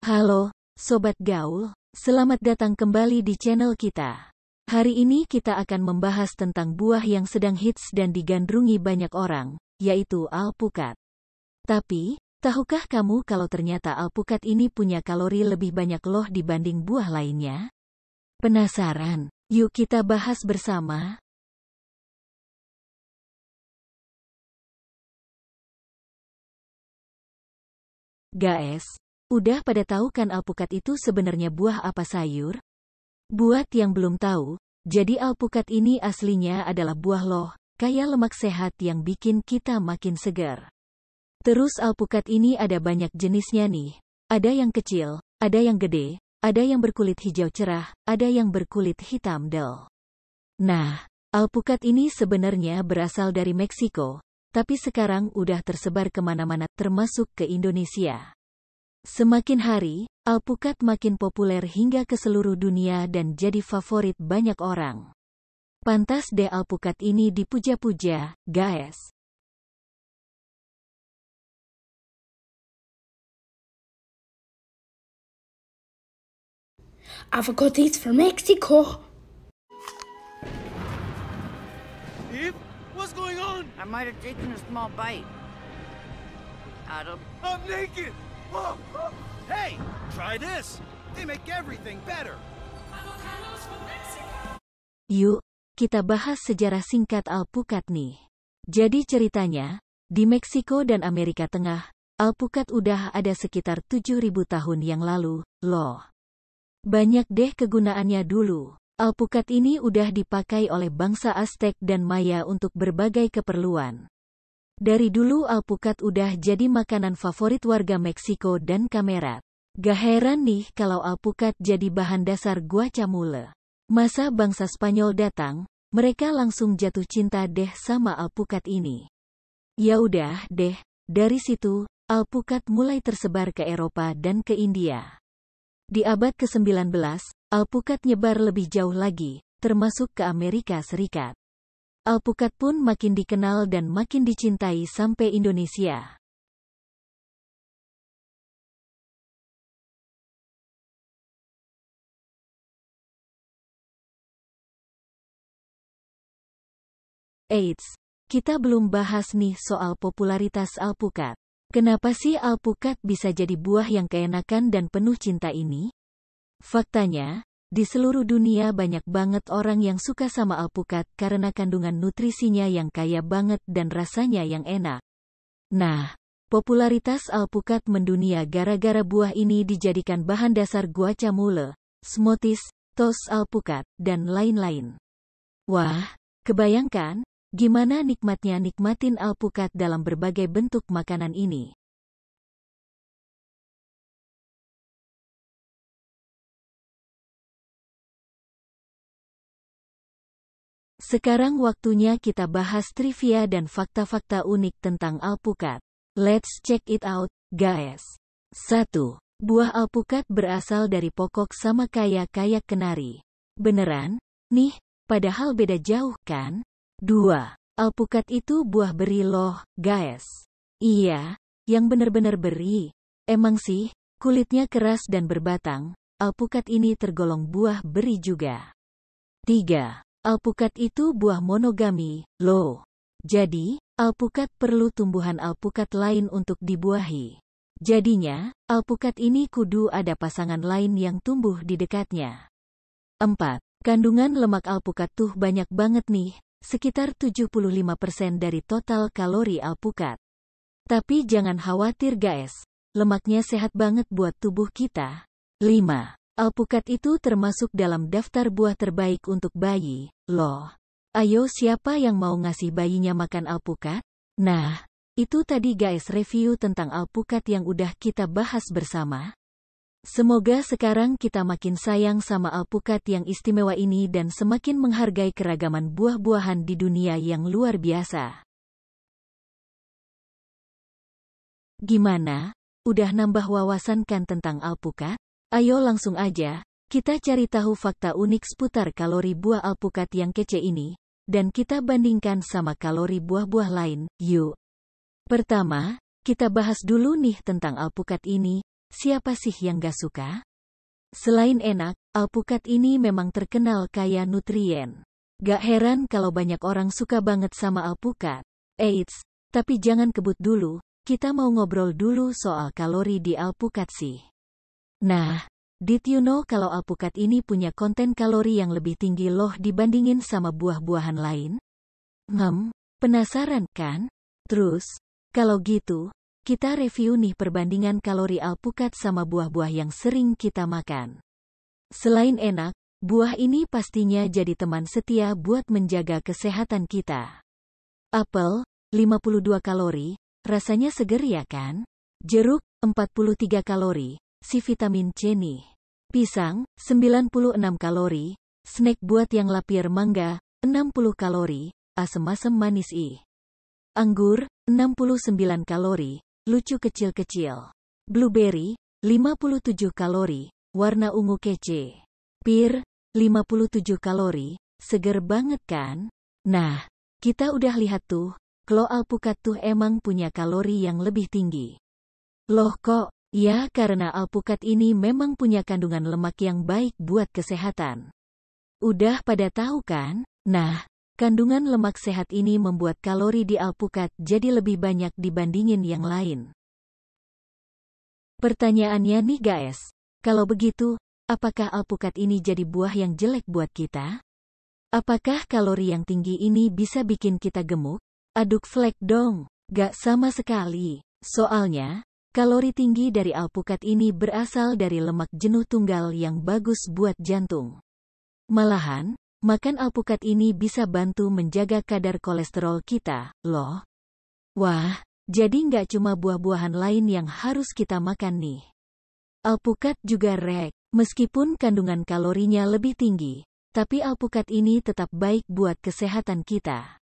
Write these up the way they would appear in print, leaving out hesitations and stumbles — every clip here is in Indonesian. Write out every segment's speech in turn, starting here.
Halo, Sobat Gaul, selamat datang kembali di channel kita. Hari ini kita akan membahas tentang buah yang sedang hits dan digandrungi banyak orang, yaitu alpukat. Tapi, tahukah kamu kalau ternyata alpukat ini punya kalori lebih banyak loh dibanding buah lainnya? Penasaran? Yuk kita bahas bersama. Guys, udah pada tahu kan alpukat itu sebenarnya buah apa sayur? Buat yang belum tahu, jadi alpukat ini aslinya adalah buah loh, kaya lemak sehat yang bikin kita makin segar. Terus alpukat ini ada banyak jenisnya nih. Ada yang kecil, ada yang gede, ada yang berkulit hijau cerah, ada yang berkulit hitam del. Nah, alpukat ini sebenarnya berasal dari Meksiko, tapi sekarang udah tersebar kemana-mana termasuk ke Indonesia. Semakin hari, alpukat makin populer hingga ke seluruh dunia dan jadi favorit banyak orang. Pantas deh alpukat ini dipuja-puja, guys. Avocados for Mexico. Eve, what's going on? I might have taken a small bite. Adam. I'm naked! Oh, oh. Hey, try this. They make everything better. Yuk, kita bahas sejarah singkat alpukat nih. Jadi ceritanya, di Meksiko dan Amerika Tengah, alpukat udah ada sekitar 7.000 tahun yang lalu, loh. Banyak deh kegunaannya dulu. Alpukat ini udah dipakai oleh bangsa Aztec dan Maya untuk berbagai keperluan. Dari dulu alpukat udah jadi makanan favorit warga Meksiko dan Camerat. Gak heran nih kalau alpukat jadi bahan dasar guacamole. Masa bangsa Spanyol datang, mereka langsung jatuh cinta deh sama alpukat ini. Ya udah deh, dari situ, alpukat mulai tersebar ke Eropa dan ke India. Di abad ke-19, alpukat nyebar lebih jauh lagi, termasuk ke Amerika Serikat. Alpukat pun makin dikenal dan makin dicintai sampai Indonesia. Eits, kita belum bahas nih soal popularitas alpukat. Kenapa sih alpukat bisa jadi buah yang keenakan dan penuh cinta ini? Faktanya, di seluruh dunia banyak banget orang yang suka sama alpukat karena kandungan nutrisinya yang kaya banget dan rasanya yang enak. Nah, popularitas alpukat mendunia gara-gara buah ini dijadikan bahan dasar guacamole, smoothies, toast alpukat, dan lain-lain. Wah, kebayangkan? Gimana nikmatnya nikmatin alpukat dalam berbagai bentuk makanan ini. Sekarang waktunya kita bahas trivia dan fakta-fakta unik tentang alpukat. Let's check it out, guys. 1. Buah alpukat berasal dari pokok sama kayak kenari. Beneran? Nih, padahal beda jauh kan? 2. Alpukat itu buah beri loh, guys. Iya, yang bener-bener beri. Emang sih, kulitnya keras dan berbatang, alpukat ini tergolong buah beri juga. 3. Alpukat itu buah monogami, loh. Jadi, alpukat perlu tumbuhan alpukat lain untuk dibuahi. Jadinya, alpukat ini kudu ada pasangan lain yang tumbuh di dekatnya. 4. Kandungan lemak alpukat tuh banyak banget nih, sekitar 75% dari total kalori alpukat. Tapi jangan khawatir guys, lemaknya sehat banget buat tubuh kita. 5. Alpukat itu termasuk dalam daftar buah terbaik untuk bayi, loh. Ayo siapa yang mau ngasih bayinya makan alpukat? Nah, itu tadi guys review tentang alpukat yang udah kita bahas bersama. Semoga sekarang kita makin sayang sama alpukat yang istimewa ini dan semakin menghargai keragaman buah-buahan di dunia yang luar biasa. Gimana? Udah nambah wawasan kan tentang alpukat? Ayo langsung aja, kita cari tahu fakta unik seputar kalori buah alpukat yang kece ini, dan kita bandingkan sama kalori buah-buah lain, yuk. Pertama, kita bahas dulu nih tentang alpukat ini. siapa sih yang gak suka? Selain enak, alpukat ini memang terkenal kaya nutrien. Gak heran kalau banyak orang suka banget sama alpukat. Eits, tapi jangan kebut dulu, kita mau ngobrol dulu soal kalori di alpukat sih. Nah, did you know kalau alpukat ini punya konten kalori yang lebih tinggi loh dibandingin sama buah-buahan lain? Penasaran kan? Terus, kalau gitu, kita review nih perbandingan kalori alpukat sama buah-buah yang sering kita makan. Selain enak, buah ini pastinya jadi teman setia buat menjaga kesehatan kita. Apel, 52 kalori, rasanya seger ya kan? Jeruk, 43 kalori, si vitamin C nih. Pisang, 96 kalori, snack buat yang lapar mangga, 60 kalori, asem-asem manis Anggur, 69 kalori, lucu kecil-kecil. Blueberry, 57 kalori, warna ungu kece. Pir, 57 kalori, seger banget kan? Nah, kita udah lihat tuh, kalau alpukat tuh emang punya kalori yang lebih tinggi. Loh kok? Ya karena alpukat ini memang punya kandungan lemak yang baik buat kesehatan. Udah pada tahu kan? Nah, kandungan lemak sehat ini membuat kalori di alpukat jadi lebih banyak dibandingin yang lain. Pertanyaannya nih guys, kalau begitu, apakah alpukat ini jadi buah yang jelek buat kita? Apakah kalori yang tinggi ini bisa bikin kita gemuk? Aduk flek dong, gak sama sekali. Soalnya, kalori tinggi dari alpukat ini berasal dari lemak jenuh tunggal yang bagus buat jantung. Malahan, makan alpukat ini bisa bantu menjaga kadar kolesterol kita, loh. Wah, jadi nggak cuma buah-buahan lain yang harus kita makan nih. Alpukat juga meskipun kandungan kalorinya lebih tinggi, tapi alpukat ini tetap baik buat kesehatan kita.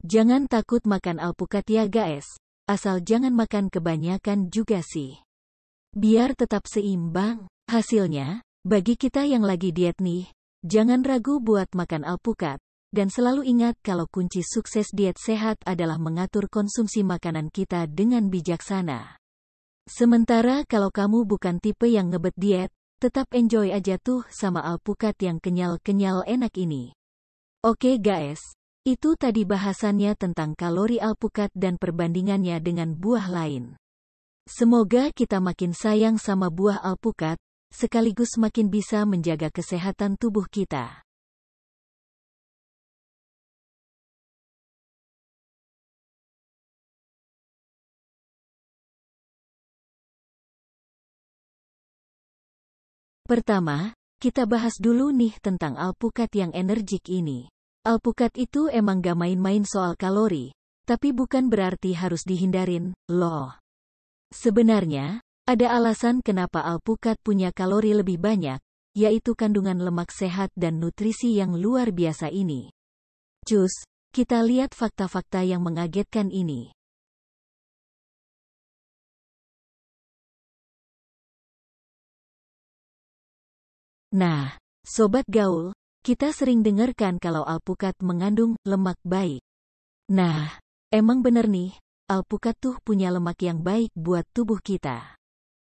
Jangan takut makan alpukat ya guys, asal jangan makan kebanyakan juga sih. Biar tetap seimbang. Hasilnya, bagi kita yang lagi diet nih, jangan ragu buat makan alpukat, dan selalu ingat kalau kunci sukses diet sehat adalah mengatur konsumsi makanan kita dengan bijaksana. Sementara kalau kamu bukan tipe yang ngebet diet, tetap enjoy aja tuh sama alpukat yang kenyal-kenyal enak ini. Oke guys, itu tadi bahasannya tentang kalori alpukat dan perbandingannya dengan buah lain. Semoga kita makin sayang sama buah alpukat, sekaligus makin bisa menjaga kesehatan tubuh kita. Pertama, kita bahas dulu nih tentang alpukat yang energik ini. Alpukat itu emang gak main-main soal kalori, tapi bukan berarti harus dihindarin, loh. Sebenarnya, ada alasan kenapa alpukat punya kalori lebih banyak, yaitu kandungan lemak sehat dan nutrisi yang luar biasa ini. Cus, kita lihat fakta-fakta yang mengagetkan ini. Nah, Sobat Gaul, kita sering dengarkan kalau alpukat mengandung lemak baik. Nah, emang bener nih, alpukat tuh punya lemak yang baik buat tubuh kita.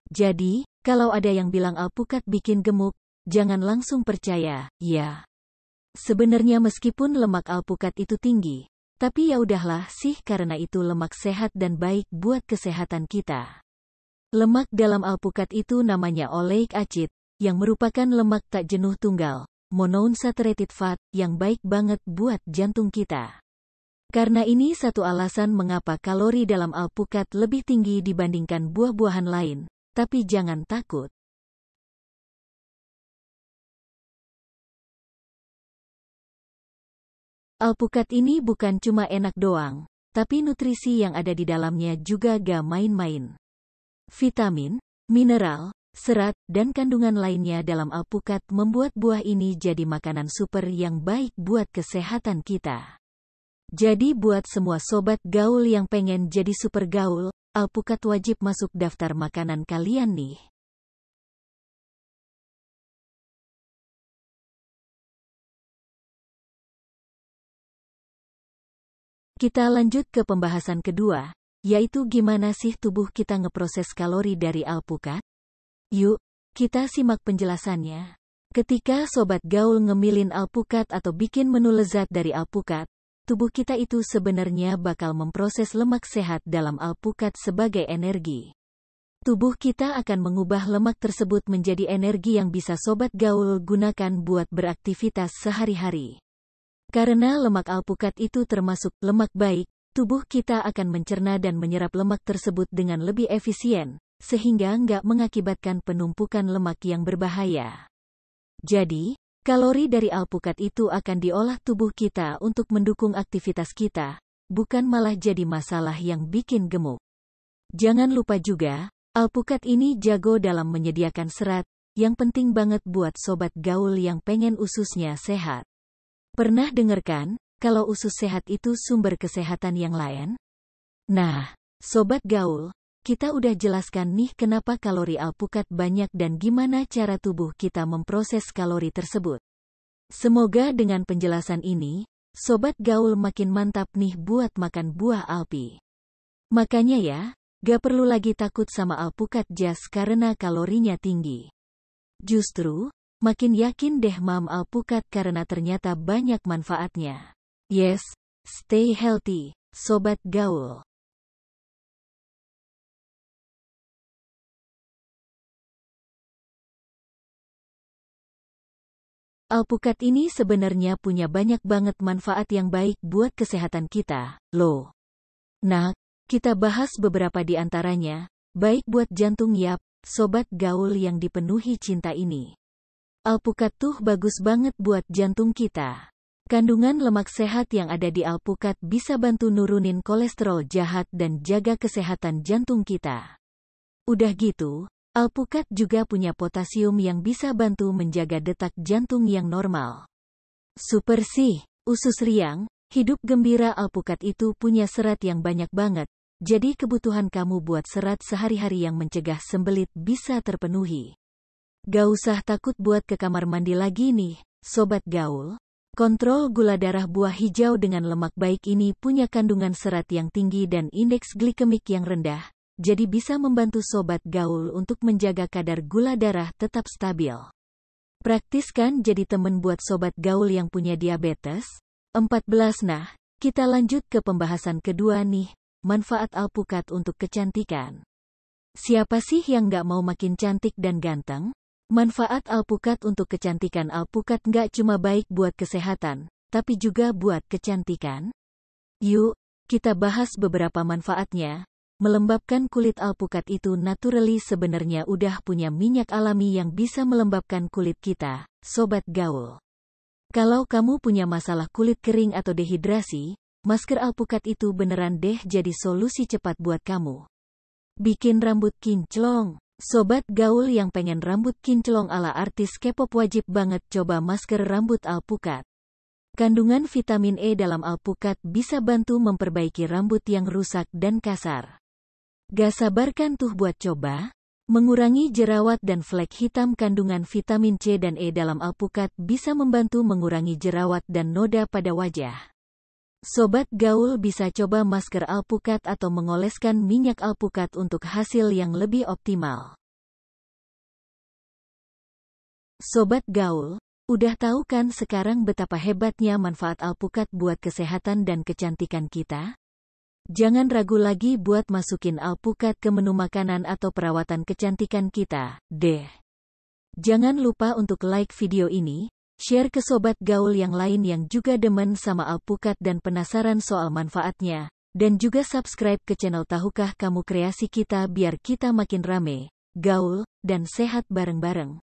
Jadi, kalau ada yang bilang alpukat bikin gemuk, jangan langsung percaya, ya. Sebenarnya meskipun lemak alpukat itu tinggi, tapi ya udahlah sih karena itu lemak sehat dan baik buat kesehatan kita. Lemak dalam alpukat itu namanya oleic acid, yang merupakan lemak tak jenuh tunggal, monounsaturated fat, yang baik banget buat jantung kita. Karena ini satu alasan mengapa kalori dalam alpukat lebih tinggi dibandingkan buah-buahan lain, tapi jangan takut. Alpukat ini bukan cuma enak doang, tapi nutrisi yang ada di dalamnya juga gak main-main. Vitamin, mineral, serat, dan kandungan lainnya dalam alpukat membuat buah ini jadi makanan super yang baik buat kesehatan kita. Jadi buat semua sobat gaul yang pengen jadi super gaul, alpukat wajib masuk daftar makanan kalian nih. Kita lanjut ke pembahasan kedua, yaitu gimana sih tubuh kita ngeproses kalori dari alpukat? Yuk, kita simak penjelasannya. Ketika sobat gaul ngemilin alpukat atau bikin menu lezat dari alpukat, tubuh kita itu sebenarnya bakal memproses lemak sehat dalam alpukat sebagai energi. Tubuh kita akan mengubah lemak tersebut menjadi energi yang bisa sobat gaul gunakan buat beraktivitas sehari-hari. Karena lemak alpukat itu termasuk lemak baik, tubuh kita akan mencerna dan menyerap lemak tersebut dengan lebih efisien, sehingga nggak mengakibatkan penumpukan lemak yang berbahaya. Jadi, kalori dari alpukat itu akan diolah tubuh kita untuk mendukung aktivitas kita, bukan malah jadi masalah yang bikin gemuk. Jangan lupa juga, alpukat ini jago dalam menyediakan serat, yang penting banget buat sobat gaul yang pengen ususnya sehat. Pernah dengar kan, kalau usus sehat itu sumber kesehatan yang lain? Nah, sobat gaul, kita udah jelaskan nih kenapa kalori alpukat banyak dan gimana cara tubuh kita memproses kalori tersebut. Semoga dengan penjelasan ini, sobat gaul makin mantap nih buat makan buah alpi. Makanya ya, gak perlu lagi takut sama alpukat jas karena kalorinya tinggi. Justru, makin yakin deh mam alpukat karena ternyata banyak manfaatnya. Yes, stay healthy, sobat gaul. Alpukat ini sebenarnya punya banyak banget manfaat yang baik buat kesehatan kita, loh. Nah, kita bahas beberapa di antaranya, baik buat jantung yap, sobat gaul yang dipenuhi cinta ini. Alpukat tuh bagus banget buat jantung kita. Kandungan lemak sehat yang ada di alpukat bisa bantu nurunin kolesterol jahat dan jaga kesehatan jantung kita. Udah gitu, alpukat juga punya potasium yang bisa bantu menjaga detak jantung yang normal. Super sih, usus riang, hidup gembira. Alpukat itu punya serat yang banyak banget. Jadi kebutuhan kamu buat serat sehari-hari yang mencegah sembelit bisa terpenuhi. Gak usah takut buat ke kamar mandi lagi nih, sobat gaul. Kontrol gula darah buah hijau dengan lemak baik ini punya kandungan serat yang tinggi dan indeks glikemik yang rendah, jadi bisa membantu sobat gaul untuk menjaga kadar gula darah tetap stabil. Praktis kan jadi temen buat sobat gaul yang punya diabetes? 14. Nah, kita lanjut ke pembahasan kedua nih. Manfaat alpukat untuk kecantikan. Siapa sih yang nggak mau makin cantik dan ganteng? Manfaat alpukat untuk kecantikan. Alpukat nggak cuma baik buat kesehatan, tapi juga buat kecantikan. Yuk, kita bahas beberapa manfaatnya. Melembabkan kulit. Alpukat itu naturally sebenarnya udah punya minyak alami yang bisa melembabkan kulit kita, sobat gaul. Kalau kamu punya masalah kulit kering atau dehidrasi, masker alpukat itu beneran deh jadi solusi cepat buat kamu. Bikin rambut kinclong. Sobat gaul yang pengen rambut kinclong ala artis K-pop wajib banget coba masker rambut alpukat. Kandungan vitamin E dalam alpukat bisa bantu memperbaiki rambut yang rusak dan kasar. Gak sabarkan tuh buat coba. Mengurangi jerawat dan flek hitam. Kandungan vitamin C dan E dalam alpukat bisa membantu mengurangi jerawat dan noda pada wajah. Sobat gaul bisa coba masker alpukat atau mengoleskan minyak alpukat untuk hasil yang lebih optimal. Sobat gaul, udah tahu kan sekarang betapa hebatnya manfaat alpukat buat kesehatan dan kecantikan kita? Jangan ragu lagi buat masukin alpukat ke menu makanan atau perawatan kecantikan kita, deh. Jangan lupa untuk like video ini, share ke sobat gaul yang lain yang juga demen sama alpukat dan penasaran soal manfaatnya, dan juga subscribe ke channel Tahukah Kamu Kreasi kita biar kita makin rame, gaul, dan sehat bareng-bareng.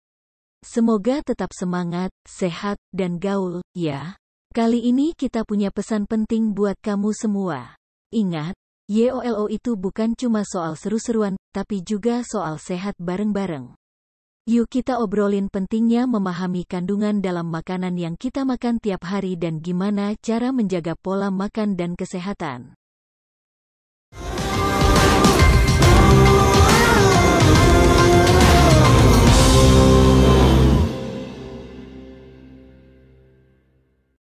Semoga tetap semangat, sehat, dan gaul, ya. Kali ini kita punya pesan penting buat kamu semua. Ingat, YOLO itu bukan cuma soal seru-seruan, tapi juga soal sehat bareng-bareng. Yuk kita obrolin pentingnya memahami kandungan dalam makanan yang kita makan tiap hari dan gimana cara menjaga pola makan dan kesehatan.